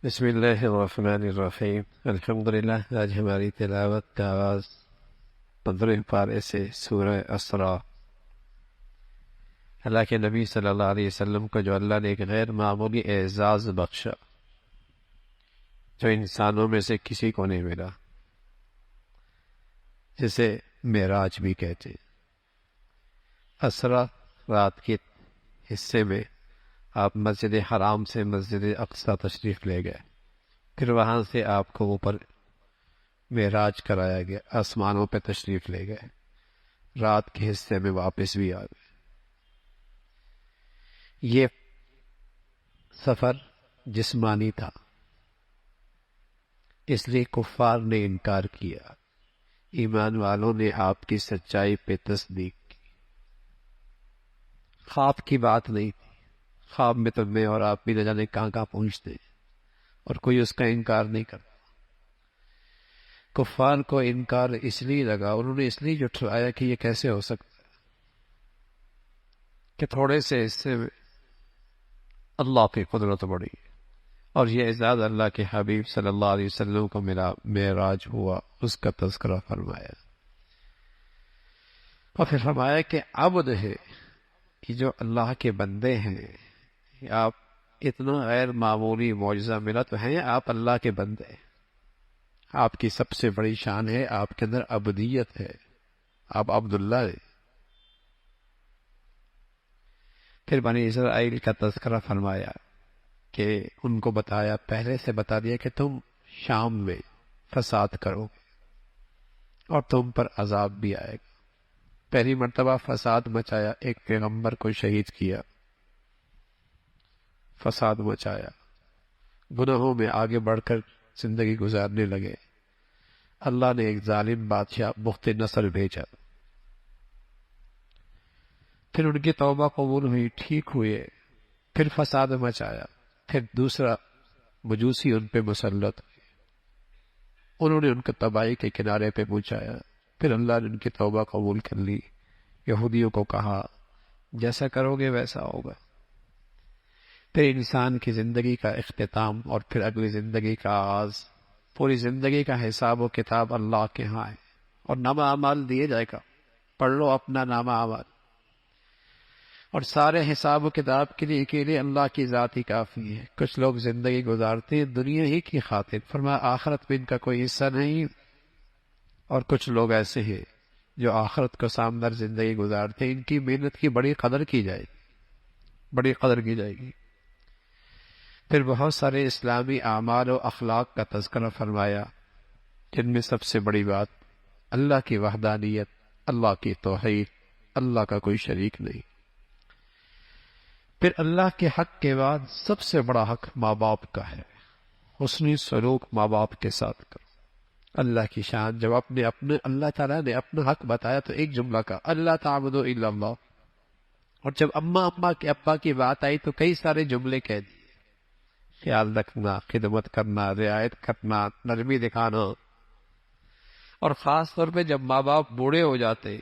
بسم اللہ الرحمن الرحیم الحمدللہ۔ آج ہماری تلاوت کا آغاز 15 پارے سے سورہ اسراء۔ اللہ کے نبی صلی اللہ علیہ وسلم کو جو اللہ نے ایک غیر معمولی اعزاز بخشا جو انسانوں میں سے کسی کو نہیں ملا، جسے معراج بھی کہتے ہیں۔ اسراء رات کے حصے میں آپ مسجد حرام سے مسجد اقصی تشریف لے گئے، پھر وہاں سے آپ کو اوپر معراج کرایا گیا، آسمانوں پہ تشریف لے گئے، رات کے حصے میں واپس بھی آ گئے۔ یہ سفر جسمانی تھا، اس لیے کفار نے انکار کیا، ایمان والوں نے آپ کی سچائی پہ تصدیق کی۔ خواب کی بات نہیں تھی، خواب میں تو میں اور آپ بھی نہ جانے کہاں کہاں پہنچتے ہیں، اور کوئی اس کا انکار نہیں کرتا۔ کفار کو انکار اس لیے لگا، انہوں نے اس لیے جھٹلایا کہ یہ کیسے ہو سکتا ہے کہ تھوڑے سے حصے میں اللہ کی قدرت بڑی، اور یہ اعزاز اللہ کے حبیب صلی اللہ علیہ وسلم کو ملا، معراج ہوا، اس کا تذکرہ فرمایا، اور پھر فرمایا کہ عبد ہے کہ جو اللہ کے بندے ہیں، آپ اتنا غیر معمولی معجزہ ملا تو ہیں آپ اللہ کے بندے ہیں، آپ کی سب سے بڑی شان ہے، آپ کے اندر عبدیت ہے، آپ عبداللہ ہیں۔ پھر بنی اسرائیل کا تذکرہ فرمایا کہ ان کو بتایا، پہلے سے بتا دیا کہ تم شام میں فساد کرو گے اور تم پر عذاب بھی آئے گا۔ پہلی مرتبہ فساد مچایا، ایک پیغمبر کو شہید کیا، فساد مچایا، گناہوں میں آگے بڑھ کر زندگی گزارنے لگے۔ اللہ نے ایک ظالم بادشاہ بخت نصر بھیجا، پھر ان کی توبہ قبول ہوئی، ٹھیک ہوئے، پھر فساد مچایا، پھر دوسرا مجوسی ان پہ مسلط ہوئے، انہوں نے ان کو تباہی کے کنارے پہ پہنچایا، پھر اللہ نے ان کی توبہ قبول کر لی۔ یہودیوں کو کہا جیسا کرو گے ویسا ہوگا۔ پھر انسان کی زندگی کا اختتام اور پھر اگلی زندگی کا آغاز، پوری زندگی کا حساب و کتاب اللہ کے ہاں ہے، اور نامہ اعمال دیے جائے گا، پڑھ لو اپنا نامہ اعمال، اور سارے حساب و کتاب کے لیے اکیلے اللہ کی ذات ہی کافی ہے۔ کچھ لوگ زندگی گزارتے ہیں دنیا ہی کی خاطر، فرمایا آخرت میں ان کا کوئی حصہ نہیں، اور کچھ لوگ ایسے ہیں جو آخرت کو سامنے زندگی گزارتے ہیں، ان کی محنت کی بڑی قدر کی جائے گی، بڑی قدر کی جائے گی۔ پھر بہت سارے اسلامی اعمال و اخلاق کا تذکرہ فرمایا، جن میں سب سے بڑی بات اللہ کی وحدانیت، اللہ کی توحید، اللہ کا کوئی شریک نہیں۔ پھر اللہ کے حق کے بعد سب سے بڑا حق ماں باپ کا ہے، حسنی سلوک ماں باپ کے ساتھ کرو۔ اللہ کی شان جب اپنے اللہ تعالیٰ نے اپنا حق بتایا تو ایک جملہ کا اللہ تعبدوا الا اللہ، اور جب ابا کی بات آئی تو کئی سارے جملے کہہ دیے، خیال رکھنا، خدمت کرنا، رعایت کرنا، نرمی دکھانا، اور خاص طور پہ جب ماں باپ بوڑھے ہو جاتے،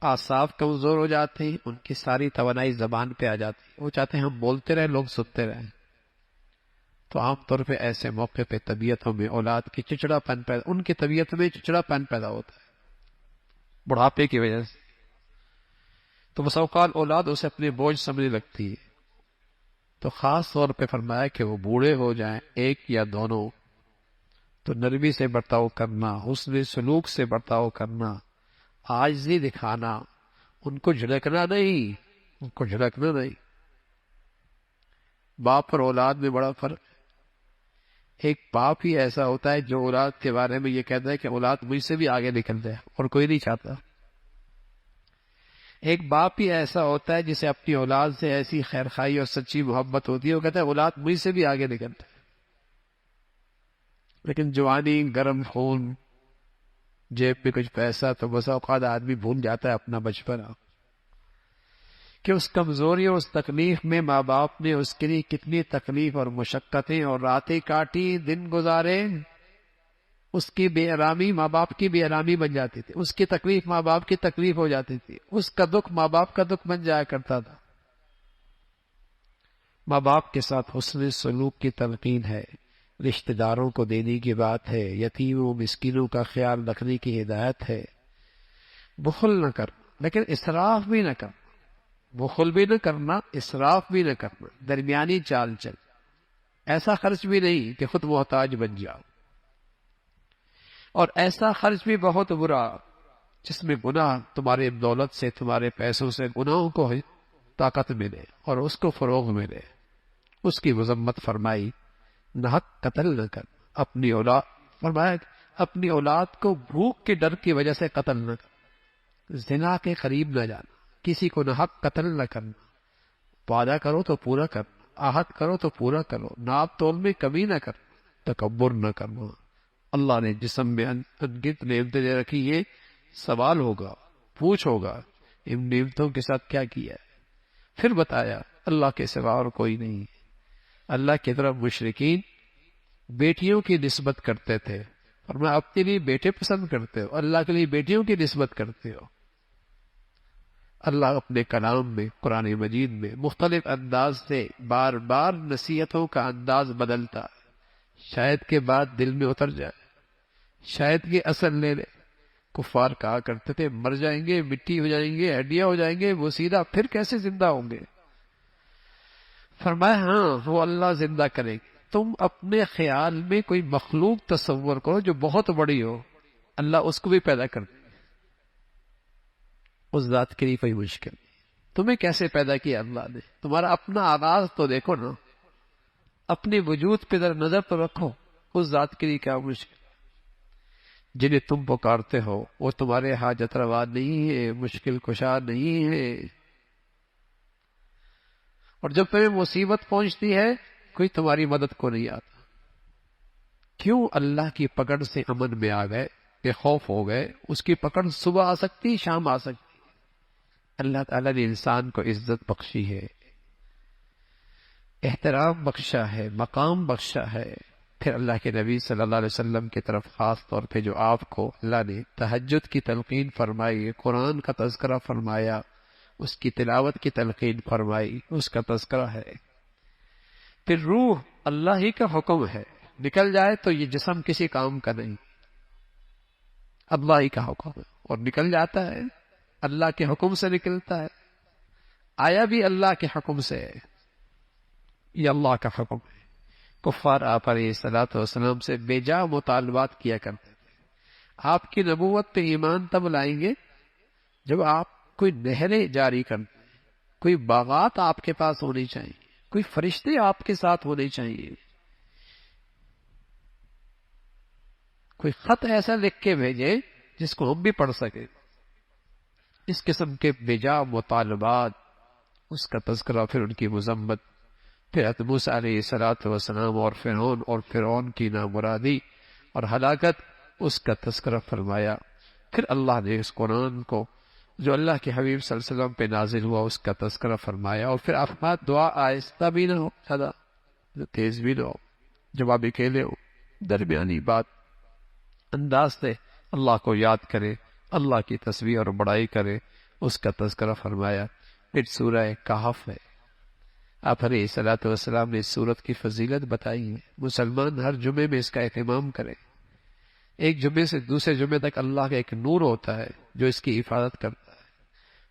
اعصاب کمزور ہو جاتے ہیں، ان کی ساری توانائی زبان پہ آ جاتی ہے، وہ چاہتے ہیں ہم بولتے رہیں، لوگ سنتے رہیں، تو عام طور پہ ایسے موقع پہ طبیعتوں میں اولاد کی چچڑا پن پیدا، ان کی طبیعت میں چچڑا پن پیدا ہوتا ہے بڑھاپے کی وجہ سے، تو بسا اوقات اولاد اسے اپنے بوجھ سمجھنے لگتی ہے۔ تو خاص طور پہ فرمایا کہ وہ بوڑھے ہو جائیں، ایک یا دونوں، تو نرمی سے برتاؤ کرنا، حسن سلوک سے برتاؤ کرنا، عاجزی دکھانا، ان کو جھڑکنا نہیں، ان کو جھڑکنا نہیں۔ باپ اور اولاد میں بڑا فرق ہے۔ ایک باپ ہی ایسا ہوتا ہے جو اولاد کے بارے میں یہ کہتا ہے کہ اولاد مجھ سے بھی آگے نکل جائے، اور کوئی نہیں چاہتا۔ ایک باپ ہی ایسا ہوتا ہے جسے اپنی اولاد سے ایسی خیرخواہی اور سچی محبت ہوتی ہے، وہ کہتا ہے اولاد مجھ سے بھی آگے نکل جائے۔ لیکن جوانی، گرم خون، جیب میں کچھ پیسہ، تو بسا اوقات آدمی بھول جاتا ہے اپنا بچپنا، کہ اس کمزوری اور اس تکلیف میں ماں باپ نے اس کے لیے کتنی تکلیف اور مشقتیں اور راتیں کاٹی، دن گزارے، اس کی بے آرامی ماں باپ کی بے آرامی بن جاتی تھی، اس کی تکلیف ماں باپ کی تکلیف ہو جاتی تھی، اس کا دکھ ماں باپ کا دکھ بن جایا کرتا تھا۔ ماں باپ کے ساتھ حسن سلوک کی تلقین ہے رشتہ داروں کو دینے کی بات ہے، یتیموں مسکینوں کا خیال رکھنے کی ہدایت ہے۔ بخل نہ کر لیکن اسراف بھی نہ کر، بخل بھی نہ کرنا، اسراف بھی نہ کرنا، درمیانی چال چل، ایسا خرچ بھی نہیں کہ خود محتاج بن جاؤ، اور ایسا خرچ بھی بہت برا جس میں گناہ تمہارے دولت سے، تمہارے پیسوں سے گناہوں کو طاقت ملے اور اس کو فروغ ملے۔ اس کی مذمت فرمائی، ناحق قتل نہ کر، اپنی اولاد فرمایا اپنی اولاد کو بھوک کے ڈر کی وجہ سے قتل نہ کر، زنا کے قریب نہ جانا، کسی کو ناحق قتل نہ کرنا، وعدہ کرو تو پورا کرنا، عہد کرو تو پورا کرو، ناپ تول میں کمی نہ کر، تکبر نہ کرنا۔ اللہ نے جسم میں انگنت نعمتیں دے رکھی ہیں، سوال ہوگا، پوچھ ہوگا ان نعمتوں کے ساتھ کیا کیا ہے۔ پھر بتایا اللہ کے سوا اور کوئی نہیں۔ اللہ کی طرف مشرکین بیٹیوں کی نسبت کرتے تھے، اور میں اپنے لیے بیٹے پسند کرتے ہو، اللہ کے لیے بیٹیوں کی نسبت کرتے ہو۔ اللہ اپنے کلام میں، قرآن مجید میں مختلف انداز سے بار بار نصیحتوں کا انداز بدلتا، شاید کے بعد دل میں اتر جائے، شاید کے اثر لے لے۔ کفار کہا کرتے تھے مر جائیں گے، مٹی ہو جائیں گے، ہڈیاں ہو جائیں گے، وہ سیدھا پھر کیسے زندہ ہوں گے؟ فرمایا ہاں وہ اللہ زندہ کرے گی۔ تم اپنے خیال میں کوئی مخلوق تصور کرو جو بہت بڑی ہو، اللہ اس کو بھی پیدا کر دے، اس ذات کے لیے کوئی مشکل نہیں۔ تمہیں کیسے پیدا کیا اللہ نے؟ تمہارا اپنا آغاز تو دیکھو نا، اپنے وجود پہ ذرا نظر تو رکھو، اس ذات کے لیے کیا مشکل۔ جنہیں تم پکارتے ہو وہ تمہارے حاجت روا نہیں ہے، مشکل کشا نہیں ہے، اور جب تمہیں مصیبت پہنچتی ہے کوئی تمہاری مدد کو نہیں آتا۔ کیوں اللہ کی پکڑ سے امن میں آ گئے، بے خوف ہو گئے؟ اس کی پکڑ صبح آ سکتی، شام آ سکتی۔ اللہ تعالیٰ نے انسان کو عزت بخشی ہے، احترام بخشا ہے، مقام بخشا ہے۔ پھر اللہ کے نبی صلی اللہ علیہ وسلم کی طرف خاص طور پہ جو آپ کو اللہ نے تہجد کی تلقین فرمائی، قرآن کا تذکرہ فرمایا، اس کی تلاوت کی تلقین فرمائی، اس کا تذکرہ ہے۔ پھر روح اللہ ہی کا حکم ہے، نکل جائے تو یہ جسم کسی کام کا نہیں، اللہ ہی کا حکم ہے، اور نکل جاتا ہے اللہ کے حکم سے نکلتا ہے، آیا بھی اللہ کے حکم سے ہے، یہ اللہ کا حکم ہے۔ کفار آپ علیہ الصلوۃ والسلام سے بے جا مطالبات کیا کرتے تھے۔ آپ کی نبوت پہ ایمان تب لائیں گے جب آپ کوئی نہریں جاری کرتے ہیں، کوئی باغات آپ کے پاس ہونی چاہیے، کوئی فرشتے آپ کے ساتھ ہونے چاہیے، کوئی خط ایسا لکھ کے بھیجے جس کو ہم بھی پڑھ سکیں۔ اس قسم کے بے جا مطالبات، اس کا تذکرہ، پھر ان کی مذمت، پھر حضرت موسیٰ علیہ الصلوۃ والسلام اور فرعون کی نامرادی اور ہلاکت، اس کا تذکرہ فرمایا۔ پھر اللہ نے اس قرآن کو جو اللہ کے حبیب صلی اللہ علیہ وسلم پہ نازل ہوا اس کا تذکرہ فرمایا، اور پھر افراد دعا آہستہ بھی نہ ہو، زیادہ تیز بھی نہ ہو، جب آپ اکیلے ہو درمیانی بات انداز سے اللہ کو یاد کرے، اللہ کی تسبیح اور بڑائی کرے، اس کا تذکرہ فرمایا۔ پھر سورہ کہف ہے، آپ علیہ الصلوۃ والسلام نے اس سورت کی فضیلت بتائی ہے۔ مسلمان ہر جمعے میں اس کا اہتمام کرے، ایک جمعے سے دوسرے جمعے تک اللہ کا ایک نور ہوتا ہے جو اس کی حفاظت کرتا ہے۔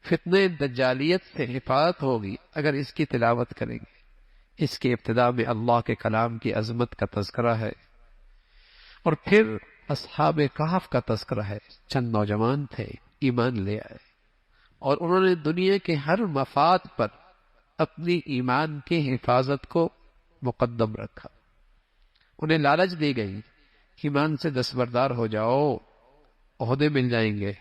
فتنہ دجالیت سے حفاظت ہوگی اگر اس کی تلاوت کریں گے۔ اس کے ابتدا میں اللہ کے کلام کی عظمت کا تذکرہ ہے، اور پھر اصحاب کہف کا تذکرہ ہے۔ چند نوجوان تھے، ایمان لے آئے، اور انہوں نے دنیا کے ہر مفاد پر اپنی ایمان کی حفاظت کو مقدم رکھا۔ انہیں لالچ دی گئی، ایمان سے دستبردار ہو جاؤ، عہدے مل جائیں گے،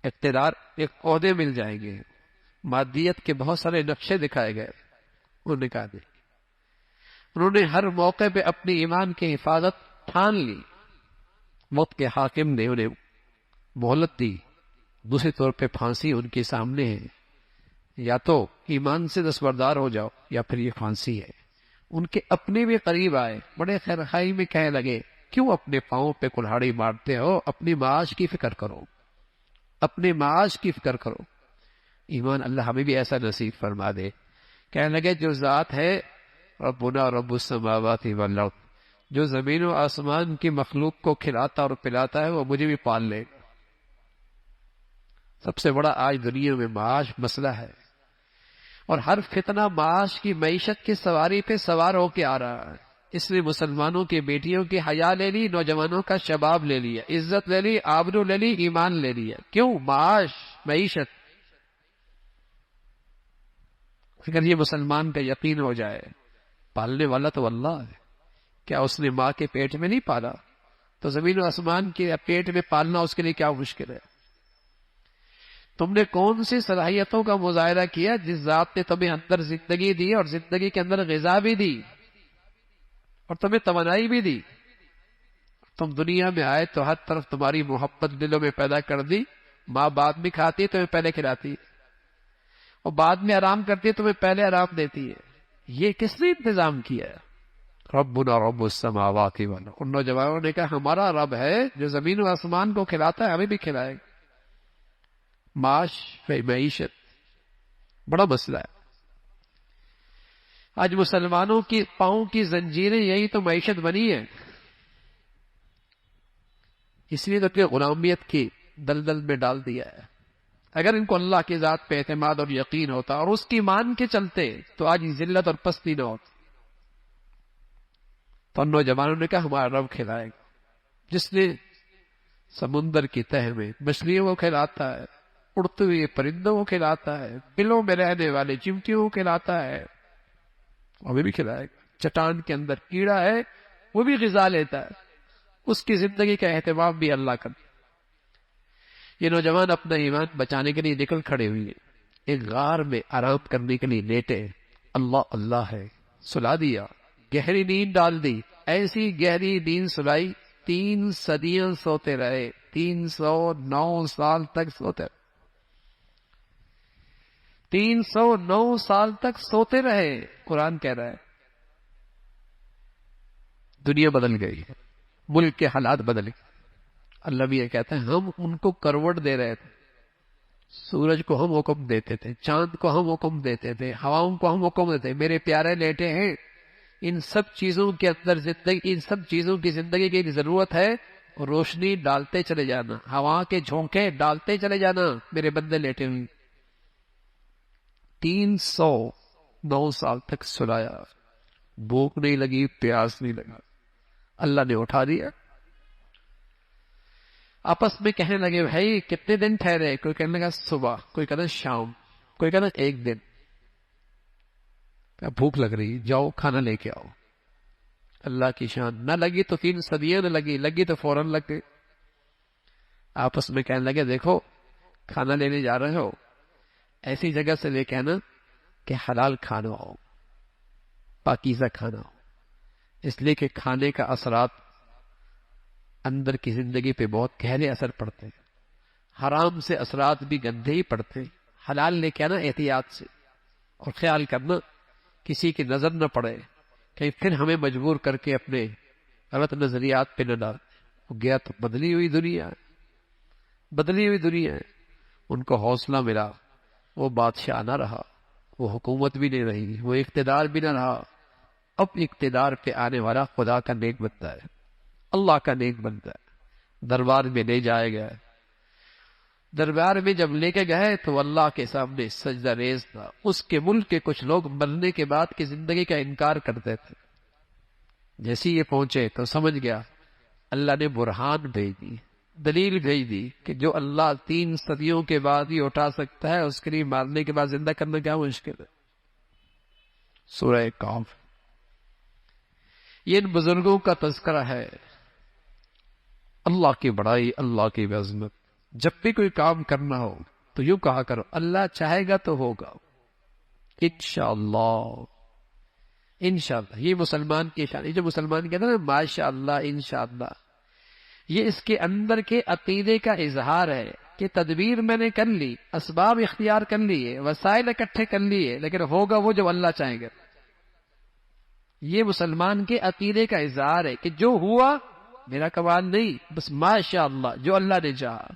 اقتدار، عہدے مل جائیں گے، مادیت کے بہت سارے نقشے دکھائے گئے۔ انہوں نے کہا نہیں، انہوں نے ہر موقع پہ اپنی ایمان کی حفاظت ٹھان لی۔ موت کے حاکم نے انہیں مہلت دی، دوسرے طور پہ پھانسی ان کے سامنے ہے، یا تو ایمان سے دستبردار ہو جاؤ یا پھر یہ پھانسی ہے۔ ان کے اپنے بھی قریب آئے، بڑے خیرخائی میں کہنے لگے کیوں اپنے پاؤں پہ کلہاڑی مارتے ہو، اپنی معاش کی فکر کرو، اپنے معاش کی فکر کرو۔ ایمان اللہ ہمیں بھی ایسا نصیب فرما دے۔ کہنے لگے جو ذات ہے ربنا رب السماوات والارض، جو زمین و آسمان کی مخلوق کو کھلاتا اور پلاتا ہے وہ مجھے بھی پال لے گا۔ سب سے بڑا آج دنیا میں معاش مسئلہ ہے، اور ہر فتنہ معاش کی معیشت کی سواری پہ سوار ہو کے آ رہا ہے۔ اس نے مسلمانوں کی بیٹیوں کی حیا لے لی، نوجوانوں کا شباب لے لیا، عزت لے لی، آبرو لے لی، ایمان لے لیا۔ کیوں؟ معاش، معیشت۔ اگر یہ مسلمان کا یقین ہو جائے پالنے والا تو اللہ ہے، کیا اس نے ماں کے پیٹ میں نہیں پالا؟ تو زمین و آسمان کے پیٹ میں پالنا اس کے لیے کیا مشکل ہے؟ تم نے کون سی صلاحیتوں کا مظاہرہ کیا جس ذات نے تمہیں اندر زندگی دی اور زندگی کے اندر غذا بھی دی اور تمہیں توانائی بھی دی؟ تم دنیا میں آئے تو ہر طرف تمہاری محبت دلوں میں پیدا کر دی۔ ماں بعد میں کھاتی ہے، تمہیں پہلے کھلاتی ہے، اور بعد میں آرام کرتی ہے، تمہیں پہلے آرام دیتی ہے۔ یہ کس نے انتظام کیا ہے؟ ربنا رب السماوات والارض۔ ان نوجوانوں نے کہا ہمارا رب ہے جو زمین و آسمان کو کھلاتا ہے، ہمیں بھی کھلائے گا۔ معاش، معیشت بڑا مسئلہ ہے۔ آج مسلمانوں کی پاؤں کی زنجیریں یہی تو معیشت بنی ہے، اس لیے تو کہ غلامیت کی دلدل میں ڈال دیا ہے۔ اگر ان کو اللہ کی ذات پہ اعتماد اور یقین ہوتا اور اس کی مان کے چلتے تو آج ذلت اور پستی نہ ہوتی۔ تو نوجوانوں نے کہا ہمارا رب کھلائے گا، جس نے سمندر کی تہ میں مچھلیوں کو کھلاتا ہے، اڑتے ہوئے پرندوں کو کھلاتا ہے، بلوں میں رہنے والے چمٹیوں کو کھلاتا ہے، ہمیں بھی کھلائے گا۔ چٹان کے اندر کیڑا ہے وہ بھی غذا لیتا ہے، اس کی زندگی کا اہتمام بھی اللہ کرتا۔ یہ نوجوان اپنا ایمان بچانے کے لیے نکل کھڑے ہوئے، ایک غار میں آرام کرنے کے لیے لیٹے، اللہ اللہ ہے، سلا دیا، گہری نیند ڈال دی۔ ایسی گہری نیند سلائی 3 صدیاں سوتے رہے، 309 سال تک سوتے رہے، 309 سال تک سوتے رہے۔ قرآن کہہ رہا ہے دنیا بدل گئی، ملک کے حالات بدل گئے۔ اللہ بھی یہ کہتا ہے ہم ان کو کروٹ دے رہے تھے، سورج کو ہم حکم دیتے تھے، چاند کو ہم حکم دیتے تھے، ہواؤں کو ہم حکم دیتے، میرے پیارے لیٹے ہیں، ان سب چیزوں کے اندر زندگی، ان سب چیزوں کی زندگی کی ضرورت ہے، روشنی ڈالتے چلے جانا، ہوا کے جھونکے ڈالتے چلے جانا، میرے بندے لیٹے ہوئے۔ 309 سال تک سلایا، بھوک نہیں لگی، پیاس نہیں لگا، اللہ نے اٹھا دیا۔ آپس میں کہنے لگے بھائی کتنے دن ٹھہرے؟ کوئی کہنے لگا صبح، کوئی کہنا شام، کوئی کہنا 1 دن۔ بھوک لگ رہی، جاؤ کھانا لے کے آؤ۔ اللہ کی شان، نہ لگی تو 3 صدیاں نہ لگی، لگی تو فوراً لگ گئی۔ آپس میں کہنے لگے دیکھو کھانا لینے جا رہے ہو، ایسی جگہ سے لے کے آنا کہ حلال کھانا ہو، پاکیزہ کھانا ہو، اس لیے کہ کھانے کا اثرات اندر کی زندگی پہ بہت گہرے اثر پڑتے ہیں۔ حرام سے اثرات بھی گندے ہی پڑتے ہیں۔ حلال لے کے آنا احتیاط سے، اور خیال کرنا کسی کی نظر نہ پڑے، کہیں پھر ہمیں مجبور کر کے اپنے غلط نظریات پہ نہ ڈال۔ وہ گیا تو بدلی ہوئی دنیا ہے، بدلی ہوئی دنیا ہے۔ ان کو حوصلہ ملا، وہ بادشاہ نہ رہا، وہ حکومت بھی نہیں رہی، وہ اقتدار بھی نہ رہا۔ اب اقتدار پہ آنے والا خدا کا نیک بنتا ہے، اللہ کا نیک بنتا ہے۔ دربار میں لے جایا گیا، دربار میں جب لے کے گئے تو اللہ کے سامنے سجدہ ریز تھا۔ اس کے ملک کے کچھ لوگ مرنے کے بعد کی زندگی کا انکار کرتے تھے۔ جیسے یہ پہنچے تو سمجھ گیا اللہ نے برہان بھیج دی، دلیل بھیج دی کہ جو اللہ 3 صدیوں کے بعد ہی اٹھا سکتا ہے، اس کے لیے مارنے کے بعد زندہ کرنا کیا مشکل ہے۔ سورہ کہف، یہ ان بزرگوں کا تذکرہ ہے۔ اللہ کی بڑائی، اللہ کی عظمت۔ جب بھی کوئی کام کرنا ہو تو یوں کہا کرو اللہ چاہے گا تو ہوگا، انشاءاللہ، انشاءاللہ۔ یہ مسلمان کی شان، یہ جو مسلمان کہتا ہے نا ماشاء اللہ انشاءاللہ، یہ اس کے اندر کے عقیدے کا اظہار ہے کہ تدبیر میں نے کر لی، اسباب اختیار کر لیے، وسائل اکٹھے کر لیے، لیکن ہوگا وہ جو اللہ چاہے گا۔ یہ مسلمان کے عقیدے کا اظہار ہے کہ جو ہوا میرا کمال نہیں، بس ماشاء اللہ، جو اللہ نے چاہا۔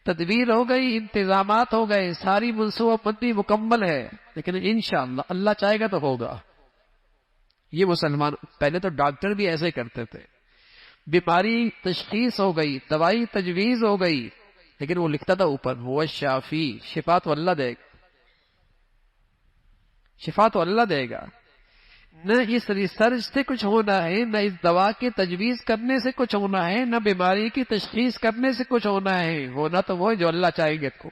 تدبیر ہو گئی، انتظامات ہو گئے، ساری منصوبہ بندی مکمل ہے، لیکن انشاءاللہ اللہ چاہے گا تو ہوگا۔ یہ مسلمان پہلے تو ڈاکٹر بھی ایسے کرتے تھے، بیماری تشخیص ہو گئی، دوائی تجویز ہو گئی، لیکن وہ لکھتا تھا اوپر وہ شافی، شفا تو اللہ دے گا، شفا تو اللہ دے گا۔ نہ اس ریسرچ سے کچھ ہونا ہے، نہ اس دوا کی تجویز کرنے سے کچھ ہونا ہے، نہ بیماری کی تشخیص کرنے سے کچھ ہونا ہے، ہونا تو وہ ہے جو اللہ چاہیں گے کو۔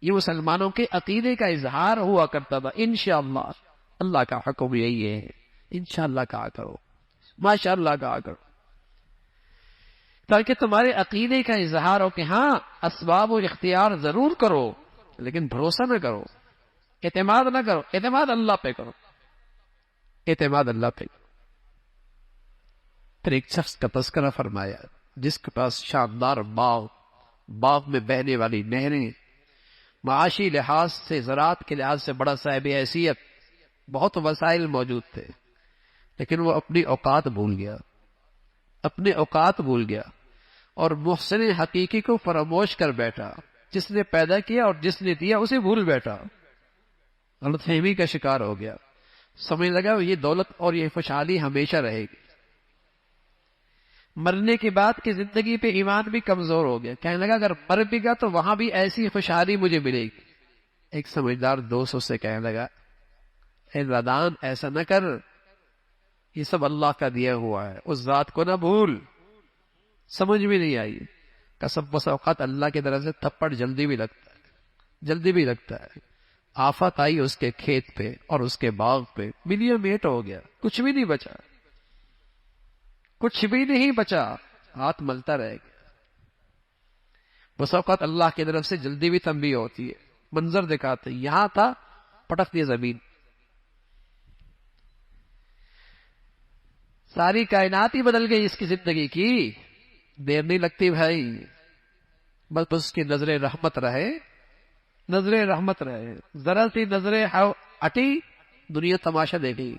یہ مسلمانوں کے عقیدے کا اظہار ہوا کرتا تھا۔ انشاءاللہ اللہ کا حکم یہی ہے، انشاءاللہ کہا کرو، ماشاءاللہ کہا کرو، تاکہ تمہارے عقیدے کا اظہار ہو کہ ہاں اسباب و اختیار ضرور کرو، لیکن بھروسہ نہ کرو، اعتماد نہ کرو، اعتماد اللہ پہ کرو، اعتماد اللہ پہ کرو۔ پھر ایک شخص کا تذکرہ فرمایا جس کے پاس شاندار باغ، باغ میں بہنے والی نہریں، معاشی لحاظ سے، زراعت کے لحاظ سے بڑا صاحب حیثیت، بہت وسائل موجود تھے، لیکن وہ اپنی اوقات بھول گیا، اپنے اوقات بھول گیا، اور محسن حقیقی کو فراموش کر بیٹھا، جس نے پیدا کیا اور جس نے دیا اسے بھول بیٹھا، غلط فہمی کا شکار ہو گیا، سمجھ لگا یہ دولت اور یہ خوشحالی ہمیشہ رہے گی۔ مرنے کے بعد کی زندگی پہ ایمان بھی کمزور ہو گیا، کہنے لگا اگر مر بھی گا تو وہاں بھی ایسی خوشحالی مجھے ملے گی۔ ایک سمجھدار دوست اس سے کہنے لگا اے نادان ایسا نہ کر، یہ سب اللہ کا دیا ہوا ہے، اس ذات کو نہ بھول۔ سمجھ بھی نہیں آئی، قسم بس اوقات اللہ کی طرف سے تھپڑ جلدی بھی لگتا ہے، جلدی بھی لگتا ہے۔ آفت آئی اس کے کھیت پہ اور اس کے باغ پہ، ملیا میٹ ہو گیا، کچھ بھی نہیں بچا، کچھ بھی نہیں بچا، ہاتھ ملتا رہ گیا۔ بس اوقات اللہ کی طرف سے جلدی بھی تنبیہ ہوتی ہے، منظر دکھاتے یہاں تھا، پٹک دی زمین۔ ساری کائنات ہی بدل گئی اس کی زندگی کی، دیر نہیں لگتی بھائی، بس اس کی نظر رحمت رہے، نظر رحمت رہے، ذرا سی نظر ہٹی دنیا تماشا دے گئی۔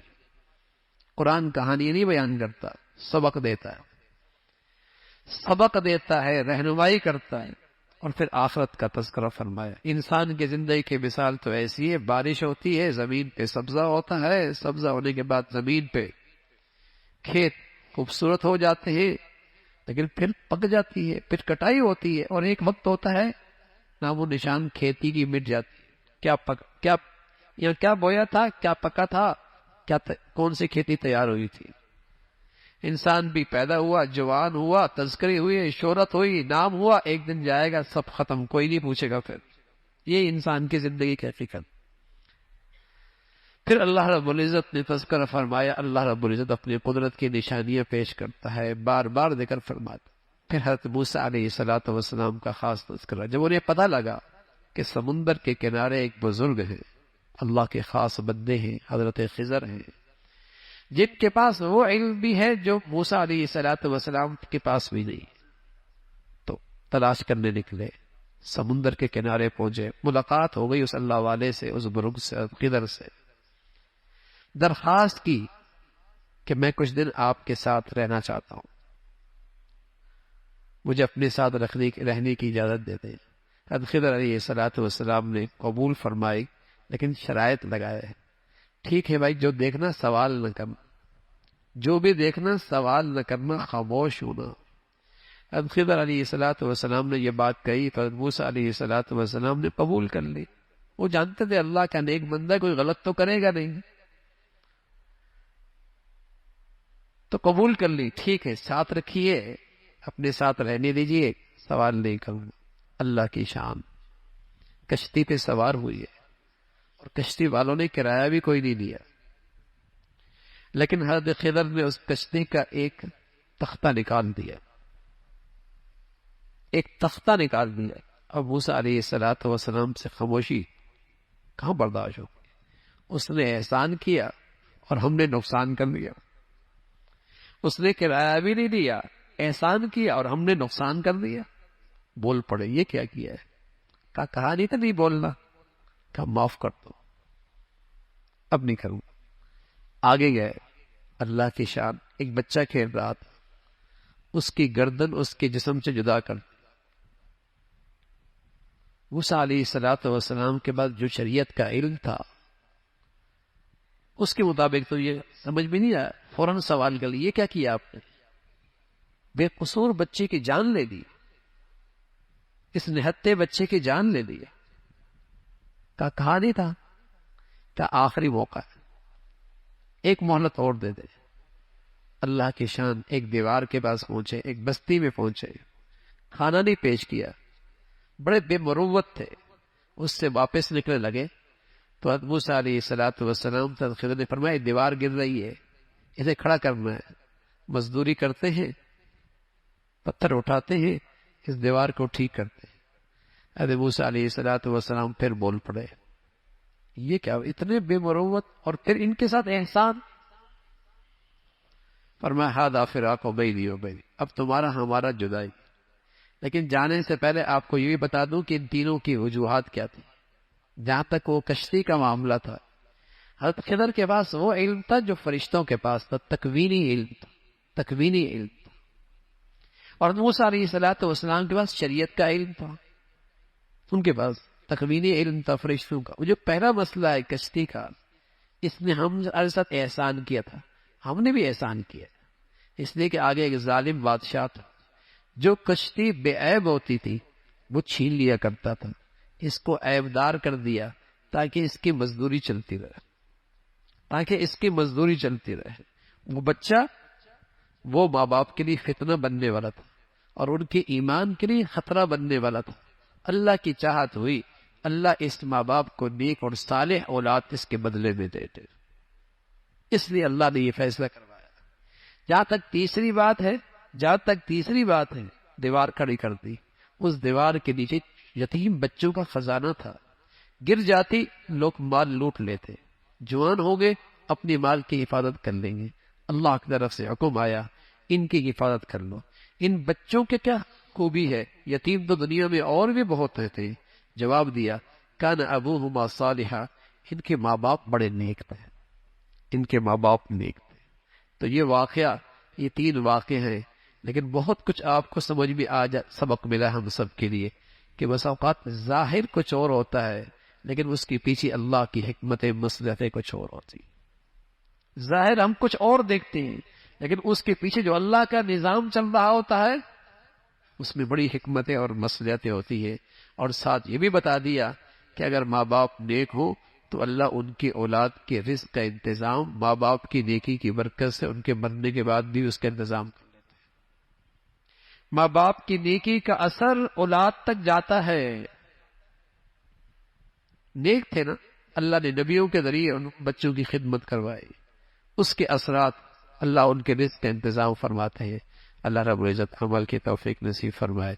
قرآن کہانی نہیں بیان کرتا، سبق دیتا ہے، سبق دیتا ہے، رہنمائی کرتا ہے، اور پھر آخرت کا تذکرہ فرمایا۔ انسان کی زندگی کی مثال تو ایسی ہے، بارش ہوتی ہے زمین پہ سبزہ ہوتا ہے، سبزہ ہونے کے بعد زمین پہ کھیت خوبصورت ہو جاتے ہیں، لیکن پھر پک جاتی ہے، پھر کٹائی ہوتی ہے، اور ایک وقت ہوتا ہے نام و نشان کھیتی کی مٹ جاتی ہے۔ کیا بویا تھا، کیا پکا تھا، کون سی کھیتی تیار ہوئی تھی۔ انسان بھی پیدا ہوا، جوان ہوا، تذکری ہوئی، شہرت ہوئی، نام ہوا، ایک دن جائے گا، سب ختم، کوئی نہیں پوچھے گا۔ پھر یہ انسان کی زندگی کی حقیقت۔ پھر اللہ رب العزت نے تذکرہ فرمایا، اللہ رب العزت اپنی قدرت کی نشانیاں پیش کرتا ہے، بار بار ذکر فرماتا۔ پھر حضرت موسیٰ علیہ السلام کا خاص تذکرہ، جب انہیں پتہ لگا کہ سمندر کے کنارے ایک بزرگ ہیں، اللہ کے خاص بندے ہیں، حضرت خضر ہیں، جن کے پاس وہ علم بھی ہے جو موسیٰ علیہ السلام کے پاس بھی نہیں، تو تلاش کرنے نکلے، سمندر کے کنارے پہنچے، ملاقات ہو گئی اس اللہ والے سے، اس بزرگ سے، خضر سے، درخواست کی کہ میں کچھ دن آپ کے ساتھ رہنا چاہتا ہوں، مجھے اپنے ساتھ رہنے کی اجازت دے دیں۔ حضرت خضر علیہ السلام نے قبول فرمائی، لیکن شرائط لگائے ہیں، ٹھیک ہے بھائی، جو دیکھنا سوال نہ کرنا، جو بھی دیکھنا سوال نہ کرنا، خاموش ہونا۔ حضرت خضر علیہ السلام نے یہ بات کہی تو حضرت موسیٰ علیہ السلام نے قبول کر لی۔ وہ جانتے تھے اللہ کا نیک بندہ کوئی غلط تو کرے گا نہیں، تو قبول کر لی، ٹھیک ہے ساتھ رکھیے، اپنے ساتھ رہنے دیجیے، سوال نہیں کروں گا۔ اللہ کی شان، کشتی پہ سوار ہوئی ہے، اور کشتی والوں نے کرایہ بھی کوئی نہیں دیا، لیکن حضرت خضر نے اس کشتی کا ایک تختہ نکال دیا، ایک تختہ نکال دیا، اور موسیٰ علیہ السلام سے خاموشی کہاں برداشت ہو، اس نے احسان کیا اور ہم نے نقصان کر لیا، اس نے کرایہ بھی نہیں دیا، احسان کیا اور ہم نے نقصان کر دیا۔ بول پڑے یہ کیا کیا ہے، کہا نہیں تھا نہیں بولنا، کہا معاف کر دو، اب نہیں کروں۔ آگے گئے، اللہ کی شان، ایک بچہ کھیل رہا تھا، اس کی گردن اس کے جسم سے جدا کر، موسیٰ علیہ السلام کے بعد جو شریعت کا علم تھا، اس کے مطابق تو یہ سمجھ میں نہیں آیا، فوراً سوال کر لیا یہ کیا کیا آپ نے؟ بے قصور بچے کی جان لے دی، اس نہتے بچے کی جان لے لی. کہا نہیں تھا کہ آخری موقع ہے، ایک مہلت اور دے دے. اللہ کی شان، ایک دیوار کے پاس پہنچے، ایک بستی میں پہنچے، کھانا نہیں پیش کیا، بڑے بے مروت تھے. اس سے واپس نکلنے لگے تو حضرت موسیٰ علیہ السلام خضر نے فرمایا دیوار گر رہی ہے، اسے کھڑا کرنا ہے. مزدوری کرتے ہیں، پتھر اٹھاتے ہیں، اس دیوار کو ٹھیک کرتے ہیں. حضرت موسیٰ علیہ السلام پھر بول پڑے، یہ کیا اتنے بے مروت، اور پھر ان کے ساتھ احسان. فرمایا ھذا فراق بینی و بینک، اب تمہارا ہمارا جدائی. لیکن جانے سے پہلے آپ کو یہ بھی بتا دوں کہ ان تینوں کی وجوہات کیا تھی. جہاں تک وہ کشتی کا معاملہ تھا، حضرت خضر کے پاس وہ علم تھا جو فرشتوں کے پاس تھا، تکوینی علم تھا، تکوینی علم تھا. اور موسیٰ علیہ السلام کے پاس شریعت کا علم تھا، ان کے پاس تکوینی علم تھا فرشتوں کا. وہ جو پہلا مسئلہ ہے کشتی کا، اس میں ہم ساتھ احسان کیا تھا، ہم نے بھی احسان کیا، اس لیے کہ آگے ایک ظالم بادشاہ تھا جو کشتی بے عیب ہوتی تھی وہ چھین لیا کرتا تھا، اس کو عیبدار کر دیا تاکہ اس کی مزدوری چلتی رہے، تاکہ اس کی مزدوری چلتی رہے. وہ بچہ وہ ماں باپ کے لیے فتنہ بننے والا تھا اور ان کے ایمان کے لیے خطرہ بننے والا تھا. اللہ کی چاہت ہوئی اللہ اس ماں باپ کو نیک اور صالح اولاد اس کے بدلے میں دے دے، اس لیے اللہ نے یہ فیصلہ کروایا. جہاں تک تیسری بات ہے دیوار کھڑی کر دی. اس دیوار کے نیچے یتیم بچوں کا خزانہ تھا، گر جاتی لوگ مال لوٹ لیتے، جوان ہو گئے اپنی مال کی حفاظت کر لیں گے. اللہ کی طرف سے حکم آیا ان کی حفاظت کر لو. ان بچوں کے کیا خوبی ہے؟ یتیم تو دنیا میں اور بھی بہت تھے. جواب دیا کان ابوہما صالحا، ان کے ماں باپ بڑے نیک تھے، ان کے ماں باپ نیک تھے. تو یہ واقعہ، یہ 3 واقعے ہیں، لیکن بہت کچھ آپ کو سمجھ میں سبق ملا ہم سب کے لیے کہ بس اوقات ظاہر کچھ اور ہوتا ہے لیکن اس کے پیچھے اللہ کی حکمت مصلحتیں کچھ اور ہوتی. ظاہر ہم کچھ اور دیکھتے ہیں لیکن اس کے پیچھے جو اللہ کا نظام چل رہا ہوتا ہے اس میں بڑی حکمتیں اور مصلحتیں ہوتی ہیں. اور ساتھ یہ بھی بتا دیا کہ اگر ماں باپ نیک ہو تو اللہ ان کی اولاد کے رزق کا انتظام ماں باپ کی نیکی کی برکت سے ان کے مرنے کے بعد بھی اس کا انتظام کر لیتے ہیں. ماں باپ کی نیکی کا اثر اولاد تک جاتا ہے. نیک تھے نا، اللہ نے نبیوں کے ذریعے ان بچوں کی خدمت کروائی، اس کے اثرات اللہ ان کے رزق کا انتظام فرماتے ہیں. اللہ رب العزت عمل کی توفیق نصیب فرمائے.